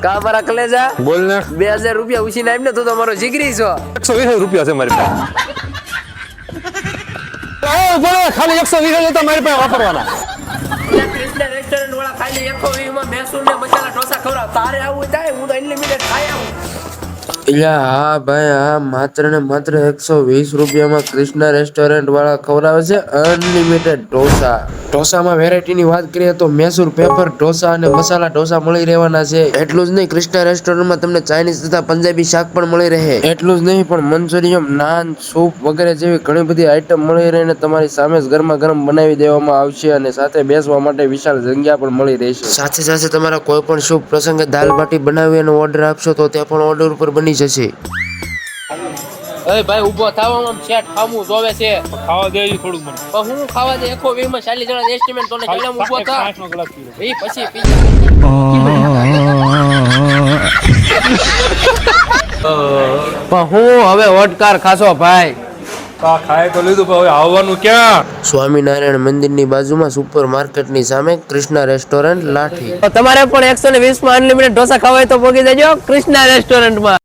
કા મારા કલેજા બોલ ને 2000 રૂપિયા ઉછીને આવીને તો તમારો જીગરી છો 120 રૂપિયા છે મારી પાસે. બોલો ખાલી 120 તો મારી પાસે વાપરવાના. કૃષ્ણ રેસ્ટોરન્ટ વાળા ખાલી 120 માં મૈસૂર ને મસાલા ઢોસા ખવડાવ. તારે આવું થાય હું તો અનલિમિટેડ ખાઈ આવું. હા ભાઈ, હા, માત્ર ને માત્ર 120 રૂપિયામાં કૃષ્ણા રેસ્ટોરન્ટ વાળા ખવડાવે છે અનલિમિટેડ ઢોસા. ઢોસામાં વેરાયટીની વાત કરીએ તો મૈસૂર પેપર ઢોસા અને મસાલા ઢોસા મળી રહેવાના છે. એટલું જ નહીં, કૃષ્ણા રેસ્ટોરન્ટમાં તમને ચાઇનીઝ તથા પંજાબી શાક પણ મળી રહે. એટલું જ નહીં, પણ મંચુરિયમ, નાન, સૂપ વગેરે જેવી ઘણી બધી આઈટમ મળી રહીને તમારી સામે જ ગરમા ગરમ બનાવી દેવામાં આવશે અને સાથે બેસવા માટે વિશાળ જગ્યા પણ મળી રહેશે. સાથે સાથે તમારા કોઈ પણ શુભ પ્રસંગે દાલ બાટી બનાવી અને ઓર્ડર આપશો તો તે પણ ઓર્ડર ઉપર બની જશે. એ ભાઈ ઊભો થાવ, આમ સેટ ખામું જોવે છે. ખાવા દે થોડું મને. પણ હું ખાવા દે 120 માં 40 જણા એસ્ટિમેટ તો ને જલ્દી ઊભો થા. એ પછી પણ હું હવે ઓટકાર ખાશો ભાઈ. ખાય તો લીધું પણ હવે આવવાનું ક્યાં? સ્વામિનારાયણ મંદિરની બાજુમાં સુપર માર્કેટની સામે કૃષ્ણા રેસ્ટોરન્ટ લાઠી. તમારે પણ 120 માં અનલિમિટેડ ઢોસા ખાવા હોય તો પોગી જજો કૃષ્ણા રેસ્ટોરન્ટમાં.